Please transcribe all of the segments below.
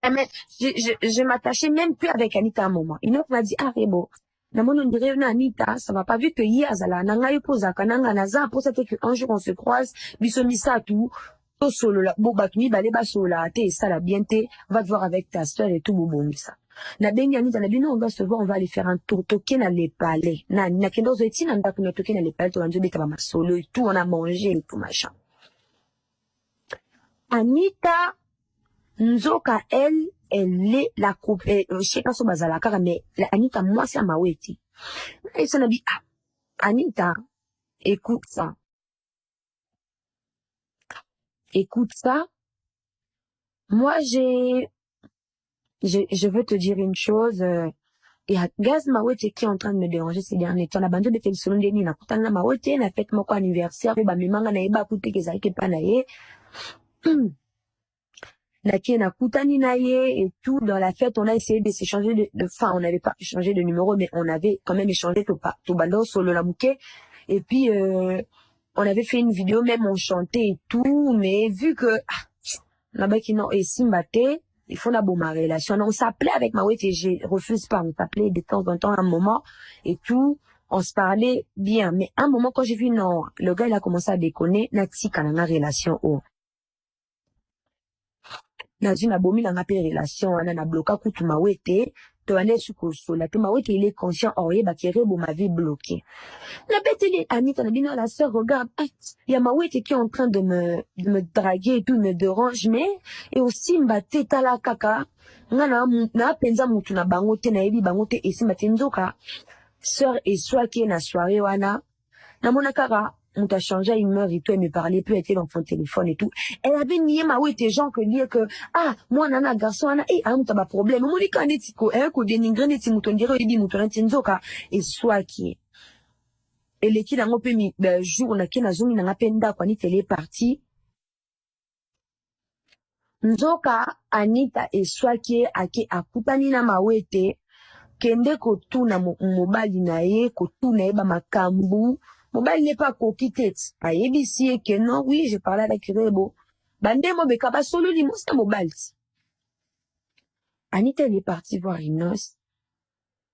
Je m'attachais même plus avec Anita à un moment. Une autre m'a dit, ah, Rebo, on dirait une Anita, ça va pas vu que hier, Zala, nanga yopoza, kananga naza, pour ça que un jour on se croise, bisomisa tout, to solo la, bo batuni, bale ba sola, te, ça la bien te, va te voir avec ta soeur et tout, bobo, ça. Na bengi Anita, na bino, on va se voir, on va aller faire un tour, toquer na les palais. Na kendo zeti, na ndako na toquer na les palais, to anjo beta ba solo et tout, on a mangé et tout, machin. Anita, Nzoka, elle est la coupe, je sais pas si bazala kara, mais Anita, moi, c'est à ma weti. Et ça n'a dit, ah, Anita, écoute ça. Écoute ça. Moi, je veux te dire une chose, il y a Gaz Mawete qui est en train de me déranger ces derniers temps. La bande de télévision de Nina, Koutana Mawete, n'a fait mon anniversaire, ou Bamimanga Naïba, Kouté, Kezaki, Panaye. Na Koutani Naye et tout, dans la fête, on a essayé de s'échanger enfin, on n'avait pas échangé de numéro, mais on avait quand même échangé tout bando sur le Lamouké. Et puis, on avait fait une vidéo, même on chantait et tout, mais vu que, et Simbate, il faut la bonne relation. On s'appelait avec Mawete et je refuse pas, on s'appelait de temps en temps un moment et tout, on se parlait bien. Mais un moment, quand j'ai vu, non, le gars, il a commencé à déconner, Natsi, Kananga relation, oh. Na zina bomi na ngape relation wana na bloka kutu Mawete to ane sukosola to Mawete il est conscient oye bakere bo ma vie bloquée. La bête elle Anita na bino la sœur regarde il y a Mawete qui est en train de me draguer et tout me dérange mais et aussi mbate tala kaka ngana na penza mutu na bangote na yebi bangote et si mbate nzoka sœur et soit qui est na soirée wana na mona kaka on t'a changé une heure et tout, elle me parlait plus, elle était dans son téléphone et tout. Elle avait nié ma ouais, tes gens que dire que, ah, moi, nana, garçon, nana, on t'a pas problème. Moi, les cas, netiko, ko dénigrer, mouton, dire, il dit, mouton, tinzoka, et soit qui. Et les qui, n'a pas mis, jour, n'a qu'un azumi, n'a pas penda, quand il est parti. Nzoka, Anita, et soit qui, a kutani na ma wete, kende ko tu na mobali na ye, ko tu na ye ba makambu, mobile n'est pas coquitette. Ayebi que non, oui, je parlais avec Rebo. Bande mo beka ba solo li mo sa mobile. Anita elle est partie voir Inos.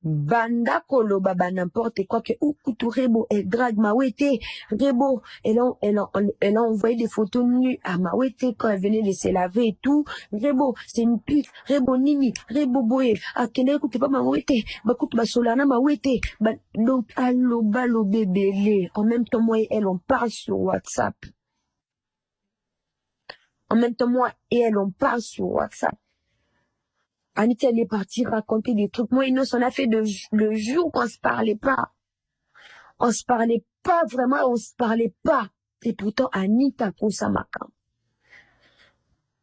Banda koloba ba n'importe quoi que ou kutu Rebo elle drague Mawete. Rebo elle a envoyé des photos nues à Mawete quand elle venait de se laver et tout. Rebo c'est une pute. Rebo nini. Rebo boye. Ah kene écoute pas Mawete. Ba kutu ba solana Mawete. Donc allo balo bébélé. En même temps moi et elle on parle sur WhatsApp. En même temps moi et elle on parle sur WhatsApp. Anita, elle est partie raconter des trucs. Moi, Inos, on a fait le jour qu'on se parlait pas. On se parlait pas, vraiment, on se parlait pas. Et pourtant, Anita, pour ça, Makam.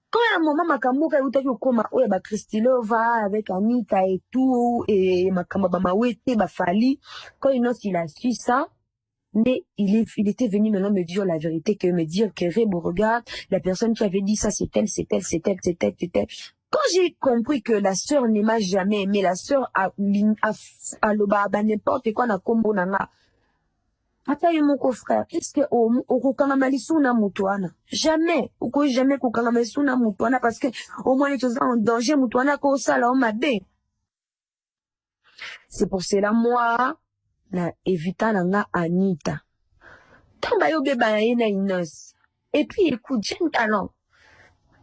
Quand à un moment, Makambo, quand il y a eu Christilova avec Anita et tout, et Makamba, Bamawete, Bafali, quand Inos, il a su ça, mais il était venu maintenant me dire la vérité, me dire que Rebo, regarde, la personne qui avait dit ça, c'est elle. Quand j'ai compris que la sœur ne m'a jamais aimé, la sœur a n'importe quoi na kombo nanga. Ata mon frère, est-ce que au kanamalisu na mutuana? Jamais. Ou jamais kanamalisu na mutuana parce que au moins les choses en danger mutuana ko sala o mabe. C'est pour cela moi na évita nanga Anita. Tamba yo beba na Inos. Et puis écoute, j'ai un talent.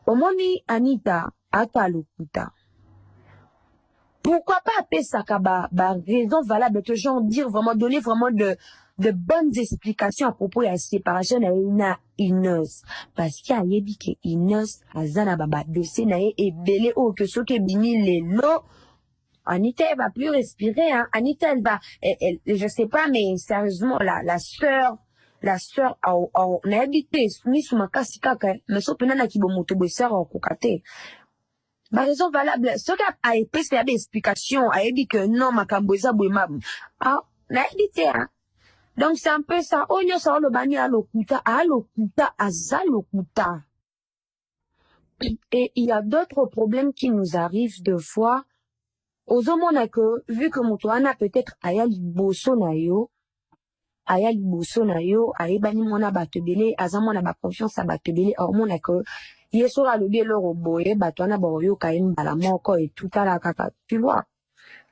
Au moins Anita ata lokuta. Pourquoi pas appeler ça raison valable de genre dire vraiment, donner vraiment de bonnes explications à propos de la séparation na Inos. Parce qu'il y a dit que Inos azana baba dossier na et belé ou que ce que bini les lots. Anita elle va plus respirer, hein. Anita elle va, je sais pas, mais sérieusement, la sœur, on a habité, ni sous ma kasika, mais sauf que nana qui bon moto bosseur en kokate. Bah, raison valable. Ce qui a été fait des explications, a dit que non, ma camboisa bouimab. Ah, n'a dit, hein. Donc, c'est un peu ça. On y a ça, le bani à l'okuta, à zalokuta. Et il y a d'autres problèmes qui nous arrivent de fois. Aux hommes, on a que, vu que Moutouana peut-être ayali bosso na yo, ayebani mona batebele, azamona ba confiance à batebele, or mon a que, ye so alobi eloko boye bato wana bakoyoka ye mbala moko et tout tala kaka, tu vois.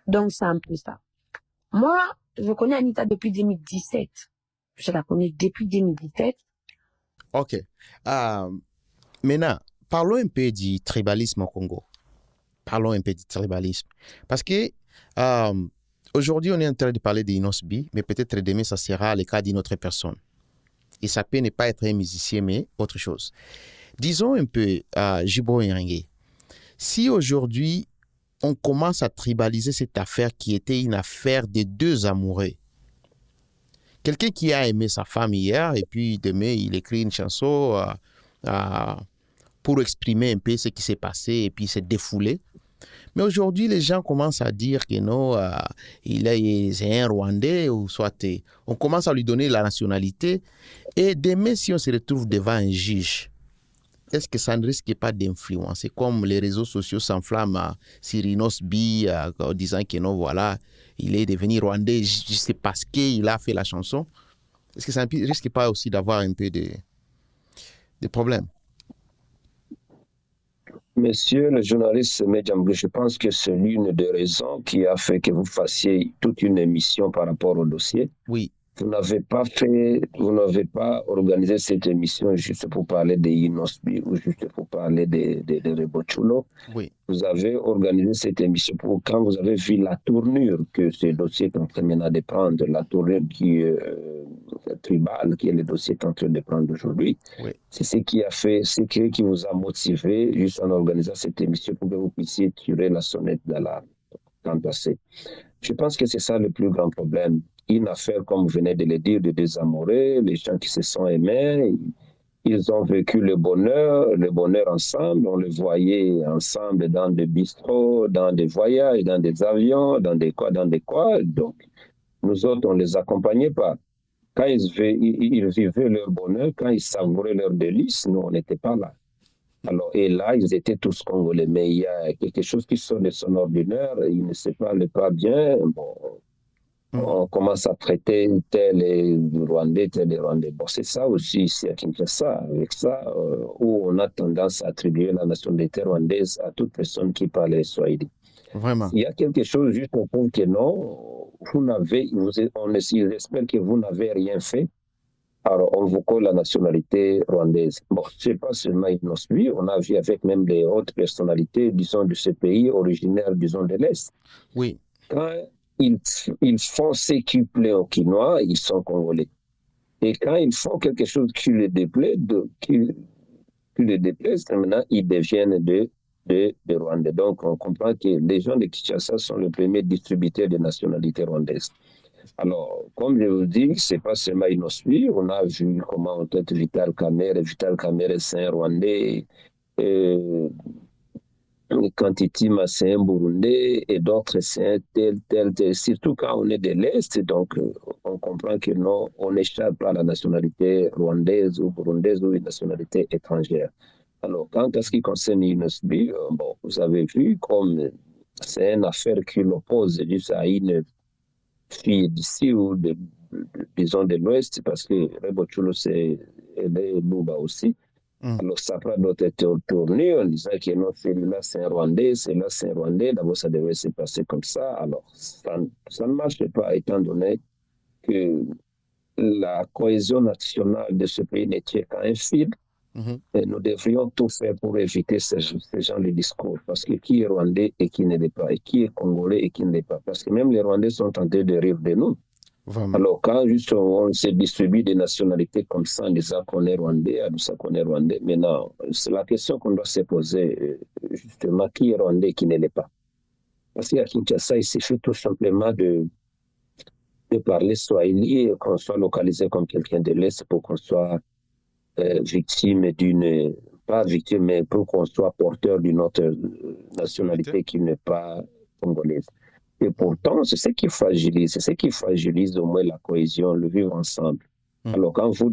Donc c'est un peu ça. Moi, je connais Anita depuis 2017. Je la connais depuis 2017. Ok. Maintenant, parlons un peu du tribalisme au Congo. Parlons un peu du tribalisme. Parce que aujourd'hui, on est en train de parler d'Inosbi, mais peut-être demain, ça sera le cas d'une autre personne. Et ça peut ne pas être un musicien, mais autre chose. Disons un peu, Jibo Iringue, si aujourd'hui, on commence à tribaliser cette affaire qui était une affaire de deux amoureux, quelqu'un qui a aimé sa femme hier, et puis demain, il écrit une chanson pour exprimer un peu ce qui s'est passé, et puis se défouler. Mais aujourd'hui, les gens commencent à dire que non, c'est un Rwandais, ou soit on commence à lui donner la nationalité. Et demain, si on se retrouve devant un juge, est-ce que ça ne risque pas d'influencer? Comme les réseaux sociaux s'enflamment sur Inosbi en disant que non, voilà, il est devenu Rwandais juste parce qu'il a fait la chanson. Est-ce que ça ne risque pas aussi d'avoir un peu de problèmes? Monsieur le journaliste Medjamblou, je pense que c'est l'une des raisons qui a fait que vous fassiez toute une émission par rapport au dossier. Oui. Vous n'avez pas organisé cette émission juste pour parler de Inosbi ou juste pour parler de Rebochulo. Oui. Vous avez organisé cette émission pour quand vous avez vu la tournure que ce dossier est en train maintenant de prendre, la tournure qui est tribale, qui est le dossier est en train de prendre aujourd'hui. Oui. C'est ce qui a fait, c'est ce qui vous a motivé juste en organisant cette émission pour que vous puissiez tirer la sonnette dans la temps passé. Je pense que c'est ça le plus grand problème. Une affaire, comme vous venez de le dire, de deux amoureux, les gens qui se sont aimés, ils ont vécu le bonheur ensemble. On les voyait ensemble dans des bistrots, dans des voyages, dans des avions, dans des quoi. Donc, nous autres, on ne les accompagnait pas. Quand ils vivaient leur bonheur, quand ils savouraient leur délice, nous, on n'était pas là. Alors, et là, ils étaient tous congolais, mais il y a quelque chose qui sonne de son ordinaire, ils ne se parlent pas bien. Bon, on commence à traiter tel et Rwandais, tel et Rwandais. Bon, c'est ça aussi ici à Kinshasa, avec ça, où on a tendance à attribuer la nationalité rwandaise à toute personne qui parle swahili. Vraiment. Il y a quelque chose juste pour dire que non, on espère que vous n'avez rien fait. Alors, on vous colle la nationalité rwandaise. Bon, ce n'est pas seulement Inosbi, on a vu avec même les autres personnalités, disons, de ce pays, originaires, disons, de l'Est. Oui. Quand ils font ce qui plaît aux Quinois, ils sont congolais. Et quand ils font quelque chose qui les déplaît, maintenant, ils deviennent de Rwandais. Donc, on comprend que les gens de Kinshasa sont les premiers distributeurs de nationalité rwandaise. Alors, comme je vous dis, ce n'est pas seulement Inosbi. On a vu comment on traite Vital Kamerhe. Vital Kamerhe, c'est un Rwandais. Kantitima, c'est un Burundais. Et d'autres, c'est un tel. Surtout quand on est de l'Est, donc on comprend que non, on n'échappe pas à la nationalité rwandaise ou burundaise ou une nationalité étrangère. Alors, quant à ce qui concerne Inosbi, bon, vous avez vu comme c'est une affaire qui l'oppose juste à une fille d'ici ou disons de l'Ouest, parce que Rebochulo, c'est Luba aussi. Alors, ça prend d'autres tournures en disant que non, celui-là, c'est un Rwandais, celui-là, c'est un Rwandais. D'abord, ça devrait se passer comme ça. Alors, ça ne marche pas, étant donné que la cohésion nationale de ce pays ne tient qu'à un fil. Et nous devrions tout faire pour éviter ce genre de discours. Parce que qui est Rwandais et qui ne l'est pas, et qui est Congolais et qui ne l'est pas. Parce que même les Rwandais sont tentés de rire de nous. Vraiment. Alors, quand juste on se distribue des nationalités comme ça, en disant qu'on est Rwandais, en disant qu'on est Rwandais, maintenant, c'est la question qu'on doit se poser, justement, qui est Rwandais et qui ne l'est pas. Parce qu'à Kinshasa, il suffit tout simplement de parler swahili, qu'on soit localisé comme quelqu'un de l'Est pour qu'on soit victime d'une, pas victime, mais pour qu'on soit porteur d'une autre nationalité qui n'est pas congolaise. Et pourtant, c'est ce qui fragilise au moins la cohésion, le vivre ensemble. Alors, quand vous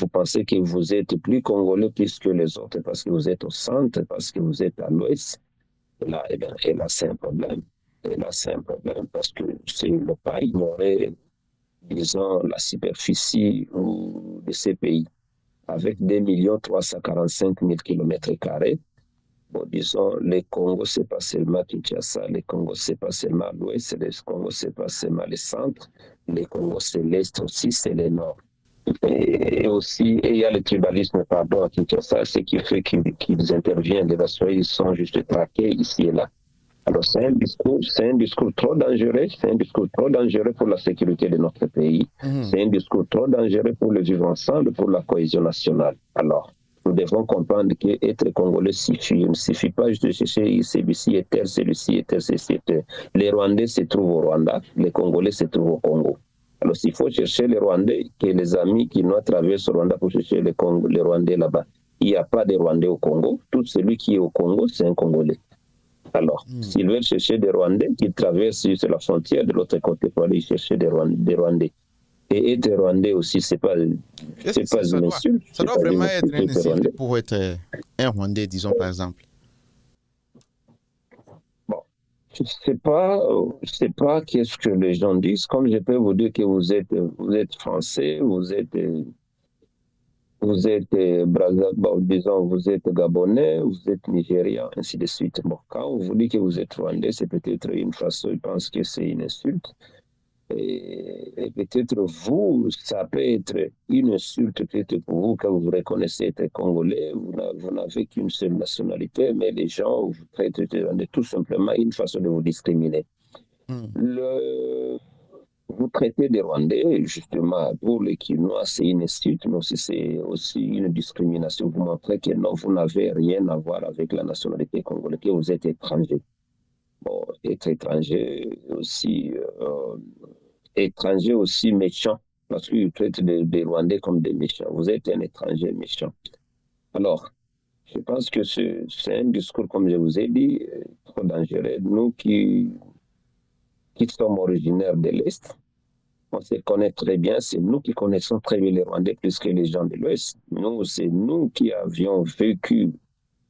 pensez que vous êtes plus congolais plus que les autres parce que vous êtes au centre, parce que vous êtes à l'ouest, là, c'est un problème. Et là, c'est un problème parce que c'est ne pas ignorer, disons, la superficie de ces pays. avec 2 345 000 km². Bon, disons, le Congo, c'est pas seulement Kinshasa, le Congo, c'est pas seulement l'ouest, le Congo, c'est pas seulement le centre, le Congo, c'est l'est aussi, c'est le nord. Et aussi, il y a le tribalisme, pardon, à Kinshasa, ce qui fait qu'ils interviennent, les Vassouis, ils sont juste traqués ici et là. Alors, c'est un discours trop dangereux, c'est un discours trop dangereux pour la sécurité de notre pays, c'est un discours trop dangereux pour le vivre ensemble, pour la cohésion nationale. Alors, nous devons comprendre qu'être Congolais suffit. Il ne suffit pas juste de chercher celui-ci est tel, celui-ci est tel, celui-ci est tel. Les Rwandais se trouvent au Rwanda, les Congolais se trouvent au Congo. Alors, s'il faut chercher les Rwandais, que les amis qui nous traversent au Rwanda pour chercher les Rwandais là-bas, il n'y a pas de Rwandais au Congo. Tout celui qui est au Congo, c'est un Congolais. Alors, s'ils veulent chercher des Rwandais qui traversent la frontière de l'autre côté pour aller chercher des Rwandais. Et être Rwandais aussi, c'est pas une insulte. Ça doit vraiment être une insulte pour être un Rwandais, disons par exemple. Bon, je sais pas qu'est-ce que les gens disent. Comme je peux vous dire que vous êtes français, vous êtes disons, vous êtes gabonais, vous êtes nigérian, ainsi de suite. Bon, quand on vous dit que vous êtes rwandais, c'est peut-être une façon, je pense que c'est une insulte. Et peut-être vous, ça peut être une insulte peut-être pour vous quand vous reconnaissez être congolais, vous n'avez qu'une seule nationalité, mais les gens vous traitent de tout simplement une façon de vous discriminer. Vous traitez des Rwandais, justement, pour les Quinois, c'est une insulte, mais c'est aussi une discrimination. Vous montrez que non, vous n'avez rien à voir avec la nationalité congolaise, que vous êtes étranger. Bon, être étranger aussi méchant, parce qu'ils traitent des Rwandais comme des méchants. Vous êtes un étranger méchant. Alors, je pense que c'est un discours, comme je vous ai dit, trop dangereux. Nous qui sommes originaires de l'Est, on se connaît très bien, c'est nous qui connaissons très bien les Rwandais plus que les gens de l'Ouest. C'est nous qui avions vécu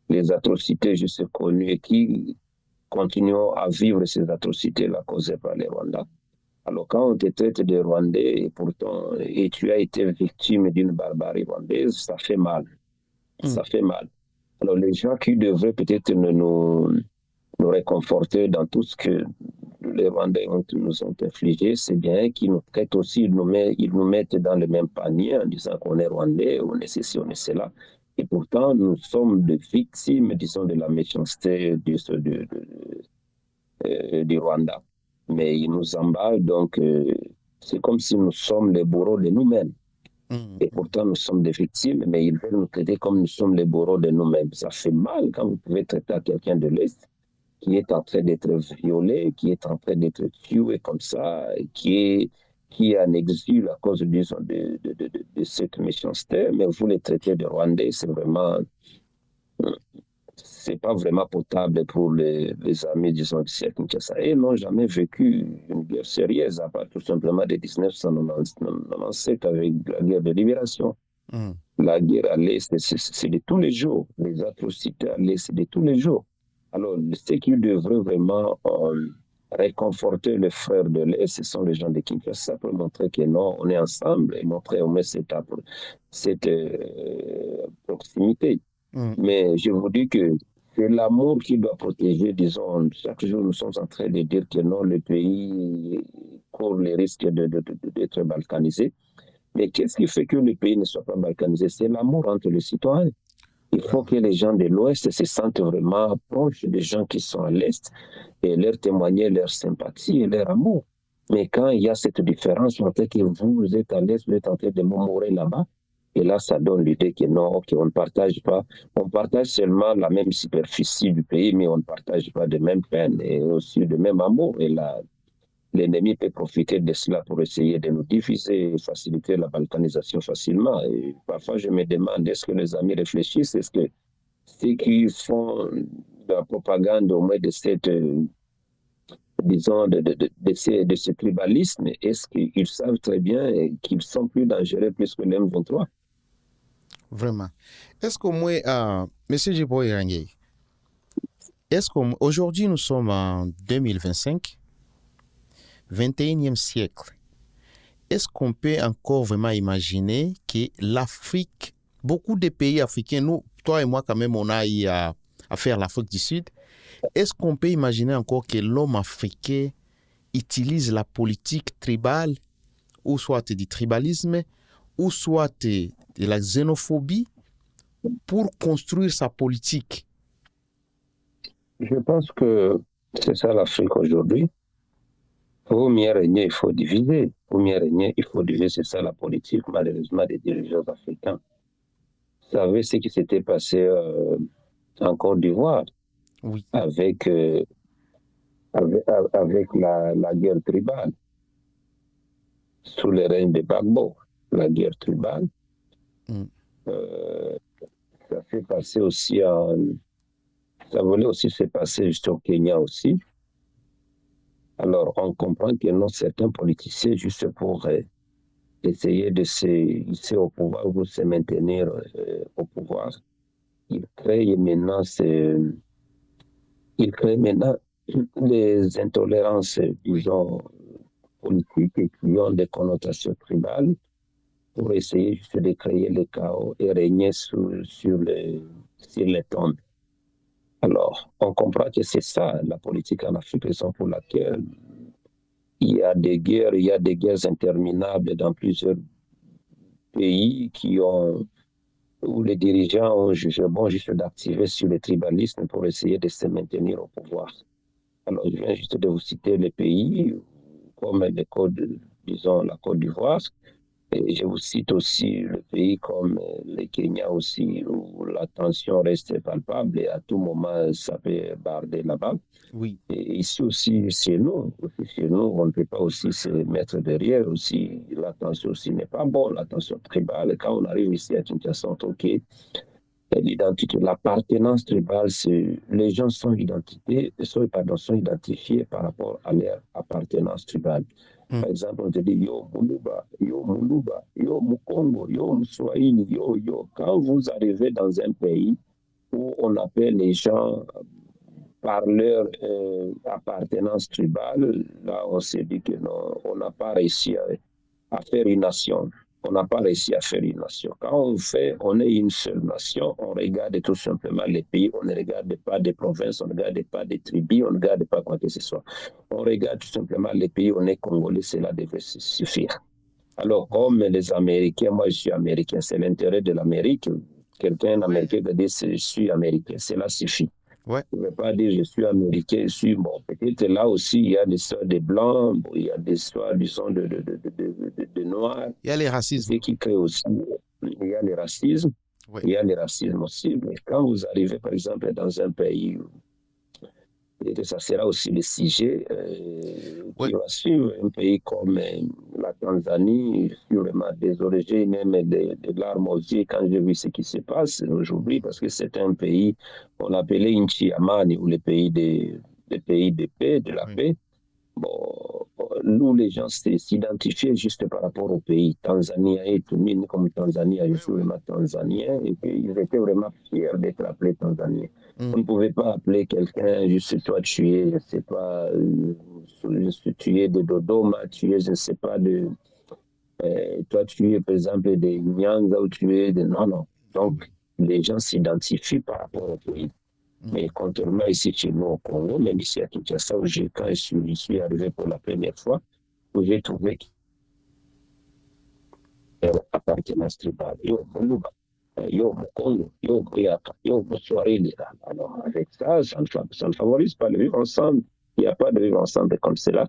les atrocités juste connues et qui continuons à vivre ces atrocités-là causées par les Rwandais. Alors, quand on te traite de Rwandais et tu as été victime d'une barbarie rwandaise, ça fait mal. Ça fait mal. Alors, les gens qui devraient peut-être nous réconforter dans tout ce que les Rwandais nous ont infligé, c'est bien qu'ils nous traitent aussi, ils nous mettent dans le même panier en disant qu'on est Rwandais, on est ceci, on est cela. Et pourtant, nous sommes des victimes, disons, de la méchanceté du Rwanda. Mais ils nous emballent, donc c'est comme si nous sommes les bourreaux de nous-mêmes. Et pourtant, nous sommes des victimes, mais ils veulent nous traiter comme nous sommes les bourreaux de nous-mêmes. Ça fait mal quand vous pouvez traiter à quelqu'un de l'Est qui est en train d'être violé, qui est en train d'être tué comme ça, qui est en exil à cause, disons, de cette méchanceté, mais vous les traitez de Rwandais, c'est pas vraiment potable pour les amis, disons, du siècle Kinshasa. Et n'ont jamais vécu une guerre sérieuse, à part tout simplement de 1997 avec la guerre de libération. La guerre à l'Est, c'est de tous les jours. Les atrocités à l'Est, c'est de tous les jours. Alors, ce qui devrait vraiment réconforter les frères de l'Est, ce sont les gens de Kinshasa pour montrer que non, on est ensemble et montrer au moins cette proximité. Mais je vous dis que c'est l'amour qui doit protéger, disons, chaque jour nous sommes en train de dire que non, le pays court les risques d'être balkanisé. Mais qu'est-ce qui fait que le pays ne soit pas balkanisé? C'est l'amour entre les citoyens. Il faut que les gens de l'Ouest se sentent vraiment proches des gens qui sont à l'Est et leur témoigner leur sympathie et leur amour. Mais quand il y a cette différence, on sait que vous êtes à l'Est, vous êtes en train de mourir là-bas, et là, ça donne l'idée que non, on ne partage pas. On partage seulement la même superficie du pays, mais on ne partage pas de même peine et aussi de même amour. Et là, l'ennemi peut profiter de cela pour essayer de nous diviser et faciliter la balkanisation facilement. Et parfois, je me demande, est-ce que les amis réfléchissent? Est-ce que ceux qui font la propagande au moins de cette, disons, de ce tribalisme, est-ce qu'ils savent très bien qu'ils sont plus dangereux plus que l'M23? Vraiment. Est-ce qu'au moins, M. Djibo Irangé, est-ce qu'aujourd'hui, nous sommes en 2025, 21e siècle, est-ce qu'on peut encore vraiment imaginer que l'Afrique, beaucoup de pays africains, nous, toi et moi quand même, on a eu à faire l'Afrique du Sud. Est-ce qu'on peut imaginer encore que l'homme africain utilise la politique tribale, ou soit du tribalisme, ou soit de la xénophobie pour construire sa politique? Je pense que c'est ça l'Afrique aujourd'hui. Pour mieux régner, il faut diviser. Pour mieux régner, il faut diviser. C'est ça la politique, malheureusement, des dirigeants africains. Vous savez ce qui s'était passé en Côte d'Ivoire Oui. avec la guerre tribale sous le règne de Gbagbo, la guerre tribale. Ça s'est passé aussi ça voulait aussi se passer juste au Kenya aussi. Alors, on comprend que non, certains politiciens, juste pour essayer de se hisser au pouvoir ou de se maintenir au pouvoir, ils créent maintenant les intolérances, disons, politiques et qui ont des connotations tribales pour essayer juste de créer le chaos et régner sur les tombes. Alors, on comprend que c'est ça la politique en Afrique, raison pour laquelle il y a des guerres interminables dans plusieurs pays où les dirigeants ont jugé bon juste d'activer sur le tribalisme pour essayer de se maintenir au pouvoir. Alors, je viens juste de vous citer les pays comme la Côte d'Ivoire. Et je vous cite aussi le pays comme le Kenya aussi, où la tension reste palpable et à tout moment, ça peut barder là-bas. Oui. Et ici aussi, chez nous, on ne peut pas aussi se mettre derrière aussi. La tension aussi n'est pas bonne, la tension tribale. Quand on arrive ici à Kinshasa, on trouve que l'identité, l'appartenance tribale, les gens sont identifiés par rapport à leur appartenance tribale. Par exemple, on te dit yo Muluba, yo Mukongo, yo Mswahili, yo. Quand vous arrivez dans un pays où on appelle les gens par leur appartenance tribale, là on se dit que non, on n'a pas réussi à faire une nation. On n'a pas réussi à faire une nation. Quand on est une seule nation, on regarde tout simplement les pays, on ne regarde pas des provinces, on ne regarde pas des tribus, on ne regarde pas quoi que ce soit. On regarde tout simplement les pays, on est congolais, cela devrait suffire. Alors, comme les Américains, moi je suis américain, c'est l'intérêt de l'Amérique. Quelqu'un américain va dire je suis américain, cela suffit. Ouais. Je ne veux pas dire je suis américain, je suis bon. Peut-être là aussi, il y a des histoires de blancs, il y a des histoires, disons, de noirs. Il y a les racismes. Ce qui crée aussi, il y a le racisme. Ouais. Il y a le racisme aussi. Mais quand vous arrivez, par exemple, dans un pays, et ça sera aussi le sujet qui va suivre, un pays comme la Tanzanie, je suis vraiment désolé, j'ai même des larmes aux yeux quand j'ai vu ce qui se passe aujourd'hui, parce que c'est un pays qu'on appelait Nchi Amani, ou le pays de paix, de la paix. Bon, nous, les gens s'identifiaient juste par rapport au pays. Tanzanie et tout le monde comme Tanzanie, je suis vraiment tanzanien, et puis ils étaient vraiment fiers d'être appelés tanzaniens. On ne pouvait pas appeler quelqu'un juste toi tu es, je ne sais pas, tu es de Dodoma, tu es, je ne sais pas, toi tu es par exemple de Nyanza ou tu es de. Non. Donc, les gens s'identifient par rapport au pays. Mais contrairement ici chez nous au Congo, même ici à Kinshasa, quand je suis arrivé pour la première fois, où j'ai trouvé appartenance tribale. Yo Muluba, yo Mukongo, yo Boyaka, yo Mswahili. Alors avec ça, ça ne favorise pas le vivre ensemble. Il n'y a pas de vivre ensemble comme cela.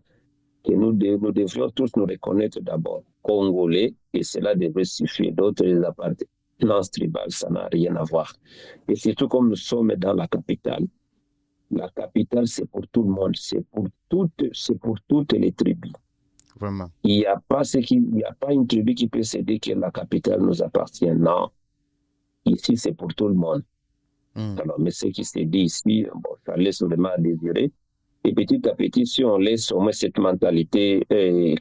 Que nous devrions tous nous reconnaître d'abord Congolais, et cela devrait suffire. D'autres appartenances tribales, ça n'a rien à voir. Et surtout comme nous sommes dans la capitale c'est pour tout le monde, c'est pour toutes les tribus. Vraiment. Il n'y a pas une tribu qui peut se dire que la capitale nous appartient. Non. Ici, c'est pour tout le monde. Alors, mais ce qui se dit ici, bon, ça laisse vraiment à désirer. Et petit à petit, si on laisse au moins cette mentalité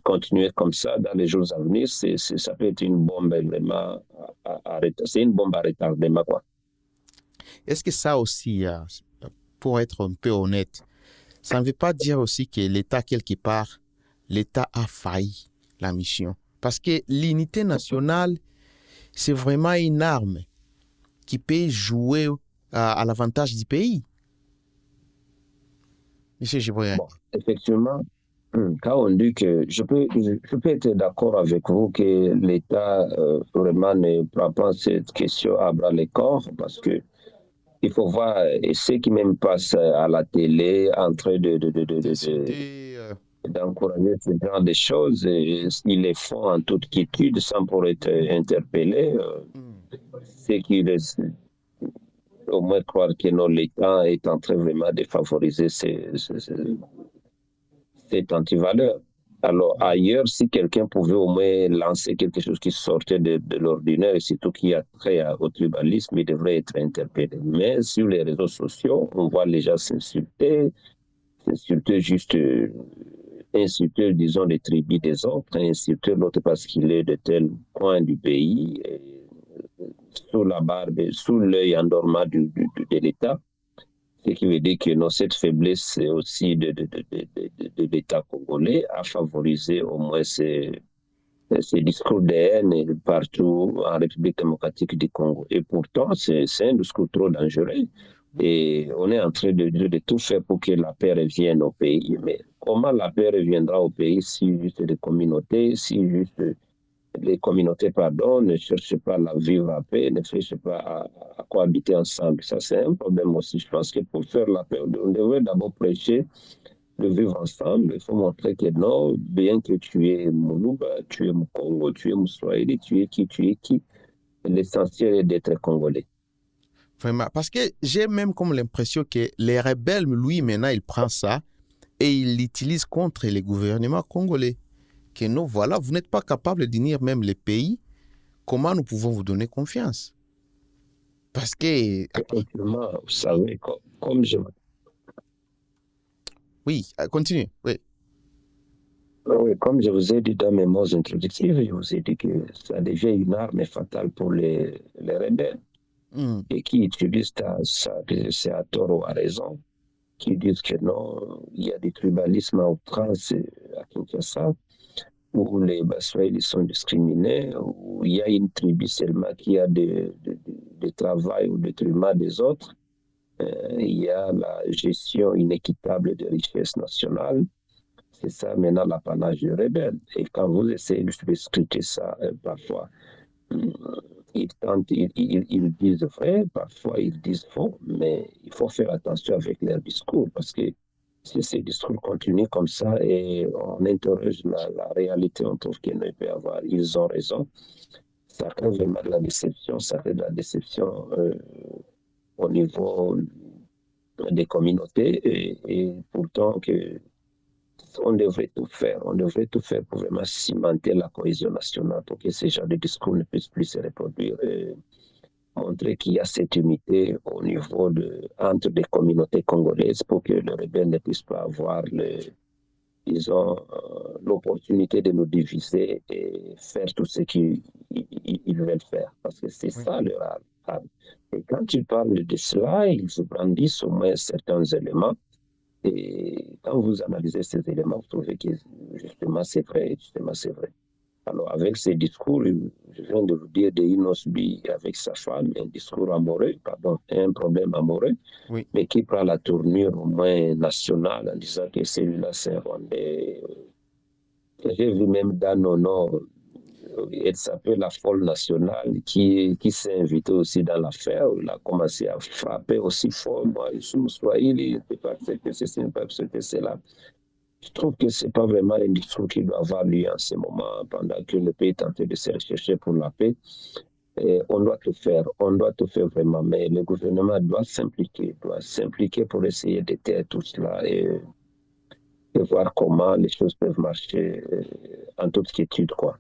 continuer comme ça dans les jours à venir, ça peut être une bombe vraiment c'est une bombe à retardement, quoi. Est-ce que ça aussi, pour être un peu honnête, ça ne veut pas dire aussi que l'État, quelque part, l'État a failli la mission? Parce que l'unité nationale, c'est vraiment une arme qui peut jouer à l'avantage du pays. Monsieur Giboyan. Bon, effectivement, quand on dit que je peux être d'accord avec vous que l'État vraiment ne prend pas cette question à bras le corps parce que il faut voir ceux qui même passent à la télé en train d'encourager ce genre de choses. Ils les font en toute quiétude sans pour être interpellés. C'est qui laisse au moins croire que non, l'État est en train vraiment de favoriser cette antivaleur. Alors ailleurs, si quelqu'un pouvait au moins lancer quelque chose qui sortait de l'ordinaire et surtout qui a trait au tribalisme, il devrait être interpellé. Mais sur les réseaux sociaux, on voit les gens s'insulter juste, insulter, disons, les tribus des autres, insulter l'autre parce qu'il est de tel coin du pays, sous la barbe, sous l'œil endormant de l'État. Ce qui veut dire que non, cette faiblesse aussi de l'État congolais a favorisé au moins ces discours de haine partout en République démocratique du Congo. Et pourtant, c'est un discours trop dangereux. Et on est en train de tout faire pour que la paix revienne au pays. Mais comment la paix reviendra au pays si juste les communautés, si juste les communautés, ne cherchent pas à vivre en paix, ne cherchent pas à cohabiter ensemble. Ça, c'est un problème aussi. Je pense que pour faire la paix, on devrait d'abord prêcher de vivre ensemble. Il faut montrer que non, bien que tu es Moulouba, tu es Moukongo, tu es Moussoaïli, tu es qui, l'essentiel est d'être congolais. Vraiment, parce que j'ai même comme l'impression que les rebelles, lui, maintenant, il prend ça et il l'utilise contre les gouvernements congolais. Que nous, voilà, vous n'êtes pas capable d'unir même les pays, comment nous pouvons vous donner confiance? Parce que... Effectivement, vous savez, comme je... Oui, continue, oui. Oui, comme je vous ai dit dans mes mots introductifs, je vous ai dit que ça devient une arme fatale pour les rebelles et qui utilisent ça, c'est à tort ou à raison, qui disent que non, il y a des tribalismes à outrance à Kinshasa, où les Baswahili sont discriminés, où il y a une tribu seulement qui a de travail au détriment des autres. Il y a la gestion inéquitable des richesses nationales. C'est ça maintenant l'apanage des rebelles. Et quand vous essayez de scruter ça, parfois, ils disent vrai, parfois ils disent faux, mais il faut faire attention avec leurs discours parce que si ces discours continuent comme ça et on interroge la réalité, on trouve qu'il ne peut y avoir, ils ont raison. Ça crée vraiment de la déception, ça fait de la déception au niveau des communautés et pourtant que on devrait tout faire pour vraiment cimenter la cohésion nationale pour que ces genres de discours ne puissent plus se reproduire et montrer qu'il y a cette unité au niveau entre les communautés congolaises pour que les rebelles ne puissent pas avoir l'opportunité de nous diviser et faire tout ce qu'ils veulent faire. Parce que c'est ça leur arme. Et quand ils parlent de cela, ils se brandissent au moins certains éléments. Et quand vous analysez ces éléments, vous trouvez que justement c'est vrai, Alors avec ces discours, je viens de vous dire de Inosbi avec sa femme, un problème amoureux, oui. Mais qui prend la tournure au moins nationale en disant que celui-là c'est un Rwandais. J'ai vu même dans nos noms, elle s'appelle la folle nationale qui s'est invitée aussi dans l'affaire. Elle a commencé à frapper aussi fort. Moi, je suis Swahili, il ne peut pas accepter ceci, il ne peut pas accepter cela. Je trouve que ce n'est pas vraiment un discours qui doit avoir lieu en ce moment, pendant que le pays est en train de se rechercher pour la paix. Et on doit tout faire vraiment, mais le gouvernement doit s'impliquer pour essayer de taire tout cela et voir comment les choses peuvent marcher en toute quiétude, quoi.